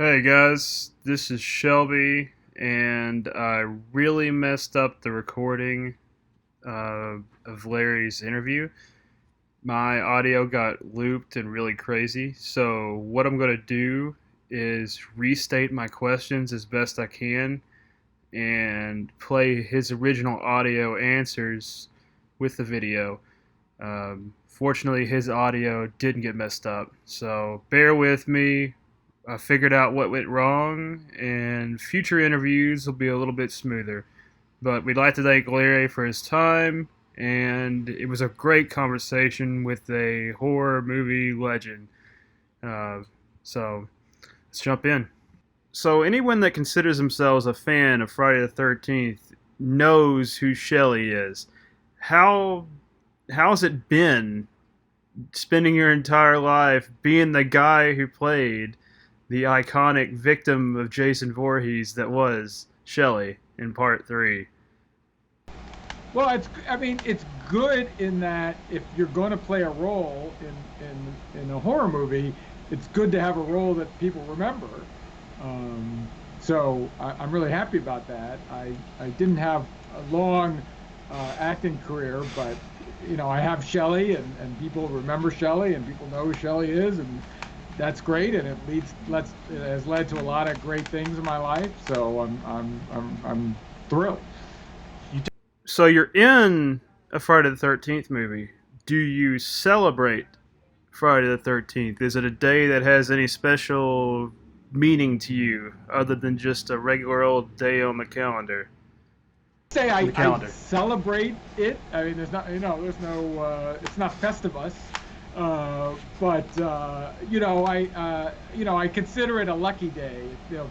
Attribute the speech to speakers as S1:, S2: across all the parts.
S1: Hey guys, this is Shelby, and I really messed up the recording of Larry's interview. My audio got looped and really crazy, so what I'm going to do is restate my questions as best I can and play his original audio answers with the video. Fortunately, his audio didn't get messed up, so bear with me. I figured out what went wrong, and future interviews will be a little bit smoother. But we'd like to thank Larry for his time, and it was a great conversation with a horror movie legend. Uh, so let's jump in. So anyone that considers themselves a fan of Friday the 13th knows who Shelley is. How how's it been spending your entire life being the guy who played the iconic victim of Jason Voorhees that was Shelley in part three?
S2: Well, I mean, it's good in that if you're going to play a role in a horror movie, it's good to have a role that people remember. I'm really happy about that. I didn't have a long acting career, but I have Shelley, and people remember Shelley, and people know who Shelley is, and that's great, and it has led to a lot of great things in my life. So I'm thrilled.
S1: So you're in a Friday the 13th movie. Do you celebrate Friday the 13th? Is it a day that has any special meaning to you other than just a regular old day on the calendar?
S2: Say
S1: On the
S2: I
S1: calendar.
S2: celebrate it. I mean, there's no, it's not Festivus, but I consider it a lucky day.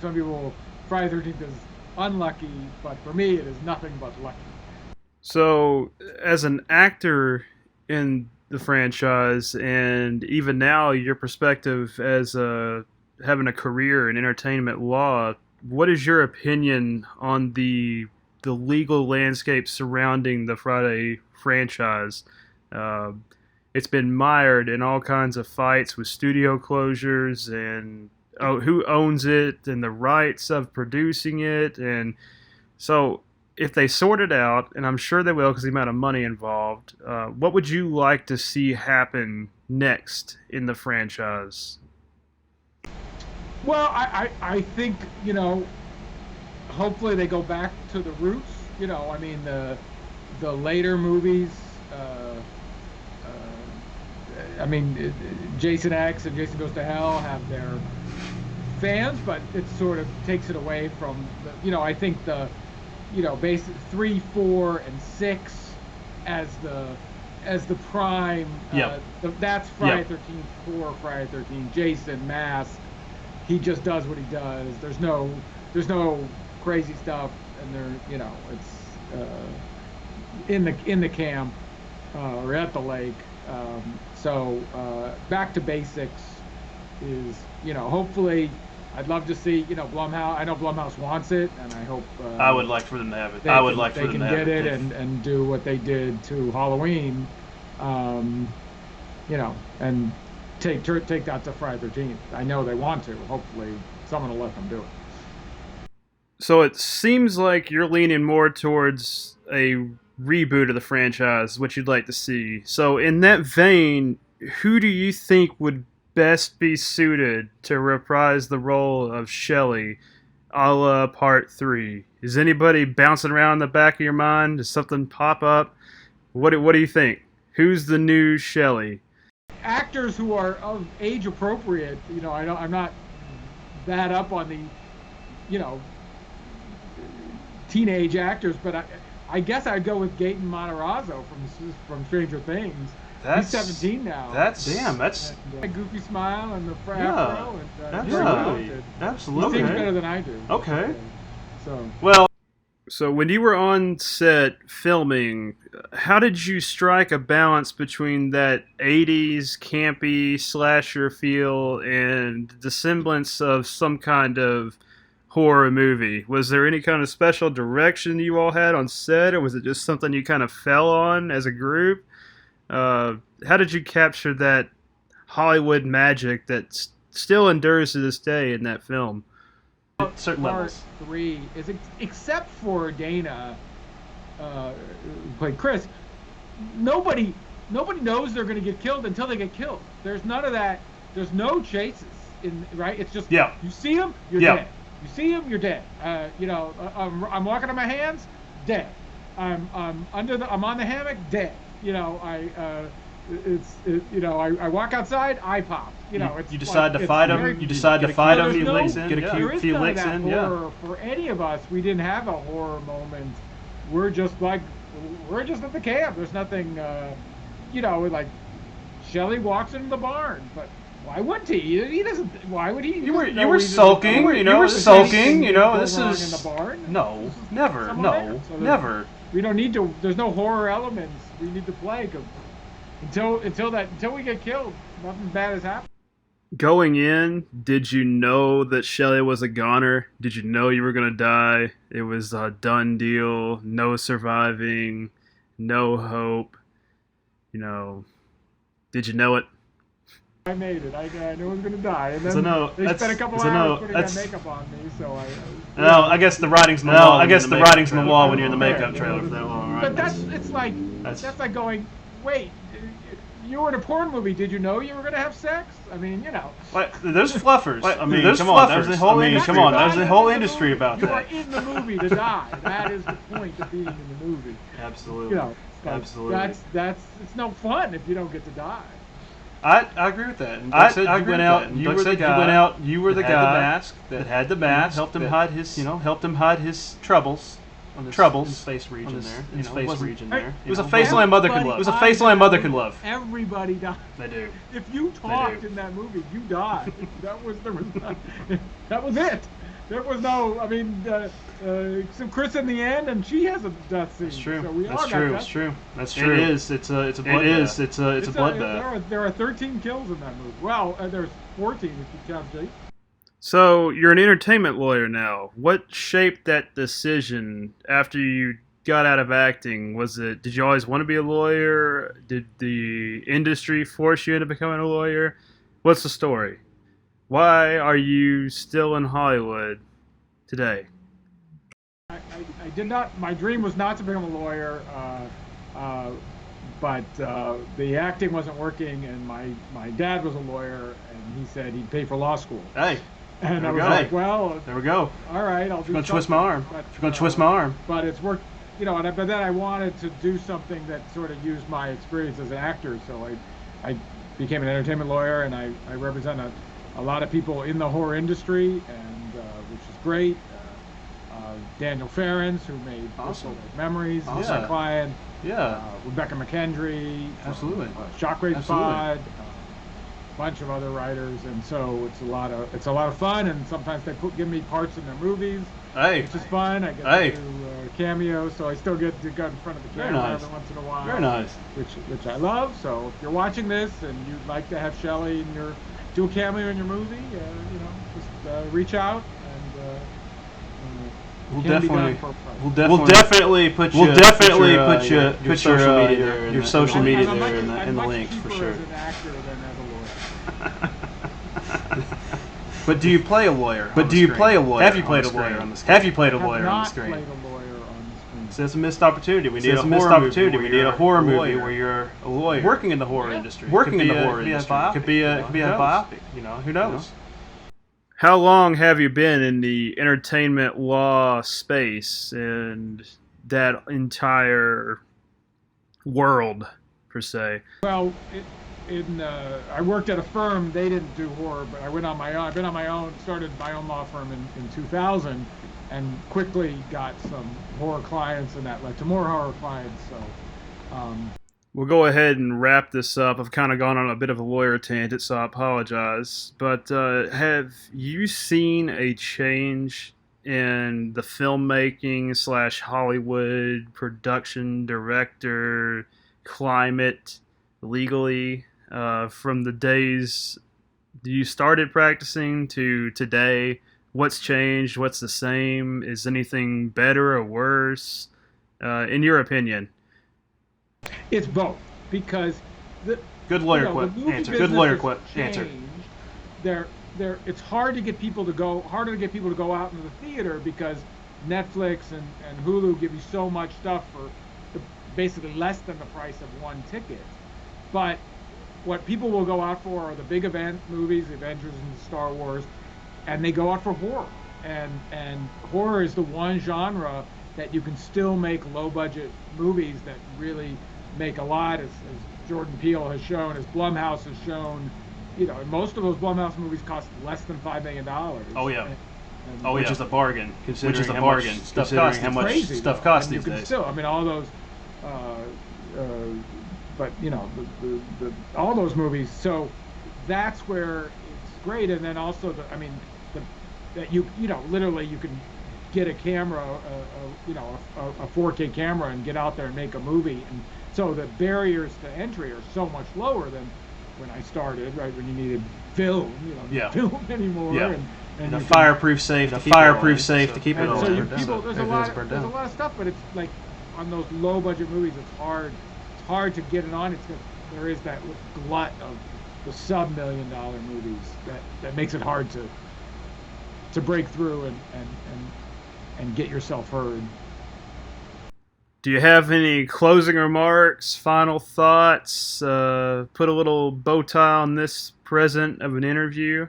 S2: Some people Friday 13th is unlucky, but for me, it is nothing but lucky.
S1: So, as an actor in the franchise, and even now, your perspective as having a career in entertainment law, what is your opinion on the legal landscape surrounding the Friday franchise? Uh, it's been mired in all kinds of fights with studio closures and who owns it and the rights of producing it, and so if they sort it out, and I'm sure they will because the amount of money involved, what would you like to see happen next in the franchise?
S2: Well, I think, hopefully they go back to the roots. I mean, the later movies, uh, I mean, Jason X and Jason Goes to Hell have their fans, but it sort of takes it away from I think basic 3, 4, and 6 as the prime.
S1: Yep.
S2: That's Friday
S1: Yep.
S2: 13th core, Friday 13th. Jason Mask, he just does what he does. There's no crazy stuff, and it's in the camp or at the lake. Back to basics is hopefully. I'd love to see Blumhouse. I know Blumhouse wants it, and I hope
S1: I would like for them to have it.
S2: they
S1: I would
S2: can
S1: like for
S2: they
S1: them
S2: can
S1: to have
S2: get it
S1: it.
S2: and do what they did to Halloween, um, and take that to Friday 13th. I know they want to. Hopefully, someone will let them do it.
S1: So it seems like you're leaning more towards a reboot of the franchise, what you'd like to see. So in that vein, who do you think would best be suited to reprise the role of Shelley, a la Part Three? Is anybody bouncing around in the back of your mind? Does something pop up? What do you think? Who's the new Shelley?
S2: Actors who are of age appropriate. I'm not that up on the you know teenage actors, but I guess I'd go with Gaten Matarazzo from Stranger Things. He's
S1: That's
S2: 17 now.
S1: damn. That's
S2: And, a goofy smile and the
S1: yeah,
S2: afro, and very
S1: absolutely,
S2: talented. He
S1: absolutely.
S2: sings
S1: Okay.
S2: better than I do.
S1: Okay.
S2: So
S1: Well, so when you were on set filming, how did you strike a balance between that 80s campy slasher feel and the semblance of some kind of horror movie? Was there any kind of special direction you all had on set, or was it just something you kind of fell on as a group? Uh, how did you capture that Hollywood magic that still endures to this day in that film.
S3: Certain
S2: Part
S3: levels.
S2: 3 is except for Dana, who played Chris. Nobody knows they're going to get killed until they get killed. There's none of that. There's no chases right. It's just
S3: Yeah.
S2: you see them, you're
S3: Yeah.
S2: dead. You see them, you're dead. I'm walking on my hands, dead. I'm on the hammock, dead. I walk outside, I pop. It's
S3: you decide
S2: like,
S3: to fight
S2: very-
S3: him. You decide to fight him.
S2: There's no-
S3: Get
S2: there
S3: a
S2: is
S3: few
S2: none of
S3: licks
S2: that
S3: in. Yeah.
S2: horror for any of us. We didn't have a horror moment. We're just at the camp. There's nothing, like Shelley walks into the barn, but why wouldn't he? He doesn't. Why would he?
S3: You were sulking. You were sulking. This
S2: in
S3: is
S2: the barn.
S3: no, never,
S2: Someone there.
S3: no,
S2: So
S3: never.
S2: We don't need to. There's no horror elements we need to play until we get killed. Nothing bad has happened.
S1: Going in, did you know that Shelley was a goner? Did you know you were going to die? It was a done deal. No surviving. No hope. Did you know it?
S2: I made it. I knew I was going to die. And then
S3: It's a no.
S2: they spent a couple
S3: It's a
S2: hours
S3: no.
S2: putting
S3: That's-
S2: that makeup on me, so
S3: No, I guess the writing's on the wall. I guess the writing's on the wall when you're in the makeup trailer for that long, right?
S2: But that's like going, wait, you were in a porn movie. Did you know you were going to have sex? I mean,
S3: There's fluffers.
S1: there's
S3: come
S1: fluffers.
S3: on. There's a whole industry.
S2: Come on,
S3: There's a whole industry about
S2: you
S3: that.
S2: are in the movie to die. That is the point of being in the movie.
S3: Absolutely. Absolutely.
S2: It's no fun if you don't get to die.
S3: I agree with that. I agree with that. You were the guy. You were the guy that had the mask. Helped him hide his. Helped him hide his troubles. In space region there. In space region there. It was a face only a mother could love. It was a face only a mother could love.
S2: Everybody died.
S3: They do.
S2: If you talked in that movie, you died. That was it. There was no. I mean, some Chris in the end, and she has a death scene.
S3: That's true.
S2: So we
S3: That's
S2: all
S3: true.
S2: got
S3: That's true. That's
S1: true.
S3: It is. It's a bloodbath. It is. It's a bloodbath.
S2: There are 13 kills in that movie. Well, there's 14 if you count Jake.
S1: So, you're an entertainment lawyer now. What shaped that decision after you got out of acting? Did you always want to be a lawyer? Did the industry force you into becoming a lawyer? What's the story? Why are you still in Hollywood today?
S2: I did not. My dream was not to become a lawyer, but the acting wasn't working, and my dad was a lawyer, and he said he'd pay for law school.
S3: Hey.
S2: And I was like, well,
S3: there we go.
S2: All right, I'll do.
S3: You're gonna twist my arm. You're gonna twist my arm.
S2: But it's worked, but then I wanted to do something that sort of used my experience as an actor, so I became an entertainment lawyer, and I represent a lot of people in the horror industry, and which is great. Daniel Ferens, who made
S3: Awesome.
S2: Memories,
S3: Awesome.
S2: is my client.
S3: Yeah.
S2: Rebecca McKendry,
S3: Absolutely.
S2: Shockwave
S3: Absolutely.
S2: Pod, bunch of other writers, and so it's a lot of fun. And sometimes they give me parts in their movies,
S3: Hey.
S2: which is fun. I get to do cameos, so I still get to go in front of the
S3: Very
S2: camera
S3: nice.
S2: every once in a while.
S3: Very nice.
S2: Which I love. So if you're watching this and you'd like to have Shelley do a cameo in your movie, just reach out and.
S3: We'll
S2: can be
S3: definitely,
S2: done for a price.
S3: we'll definitely put your social media there, your social media
S2: I'm
S3: there
S2: much-
S3: in the
S2: I'm much
S3: links for
S2: cheaper
S3: sure.
S2: as an actor than as a lawyer.
S3: But do you play a lawyer? Have you played a lawyer on the screen? Have you played a lawyer on the
S2: Not
S3: screen?
S2: played a lawyer on the screen.
S3: So it's a missed opportunity. We need a missed opportunity. We need a horror movie where you're a lawyer working in the horror industry. Working in the horror industry. Could be a biopic. Who knows?
S1: How long have you been in the entertainment law space and that entire world, per se?
S2: Well, I worked at a firm. They didn't do horror, but I went on my own. I've been on my own. Started my own law firm in 2000, and quickly got some horror clients, and that led to more horror clients. So.
S1: We'll go ahead and wrap this up. I've kind of gone on a bit of a lawyer tangent, so I apologize. But have you seen a change in the filmmaking / Hollywood production director climate legally from the days you started practicing to today? What's changed? What's the same? Is anything better or worse? In your opinion?
S2: It's both, because
S3: Good lawyer
S2: the movie
S3: answer.
S2: business
S3: Good lawyer
S2: has
S3: answer.
S2: changed. it's harder to get people to go out into the theater because Netflix and Hulu give you so much stuff for basically less than the price of one ticket. But what people will go out for are the big event movies, the Avengers and Star Wars, and they go out for horror. And horror is the one genre that you can still make low budget movies that really make a lot, as Jordan Peele has shown, as Blumhouse has shown. Most of those Blumhouse movies cost less than $5 million.
S3: Oh yeah.
S1: Which is a bargain.
S3: Considering how much stuff costs these days.
S2: Still, all those, but all those movies. So that's where it's great. And then also that literally you can get a camera, a 4K camera, and get out there and make a movie. And so the barriers to entry are so much lower than when I started, right? When you needed film, film anymore.
S3: Yeah.
S2: And
S3: a fireproof safe to keep it
S2: on. So there's a lot of stuff, but it's like on those low budget movies, it's hard to get it on. There is that glut of the sub $1 million movies that makes it hard to break through and get yourself heard.
S1: Do you have any closing remarks, final thoughts? Put a little bow tie on this present of an interview.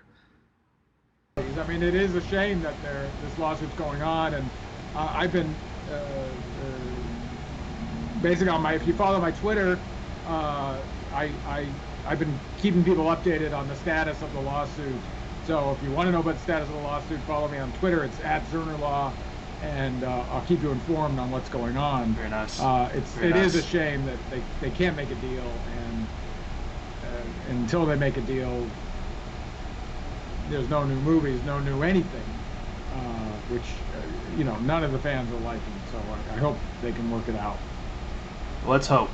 S2: It is a shame that this lawsuit's going on, and I've been basically if you follow my Twitter, I've been keeping people updated on the status of the lawsuit. So if you want to know about the status of the lawsuit, follow me on Twitter. It's @ZernerLaw. And I'll keep you informed on what's going on.
S3: Very nice.
S2: It is a shame that they can't make a deal, and until they make a deal, there's no new movies, no new anything, which none of the fans are liking. So I hope they can work it out.
S3: Let's hope.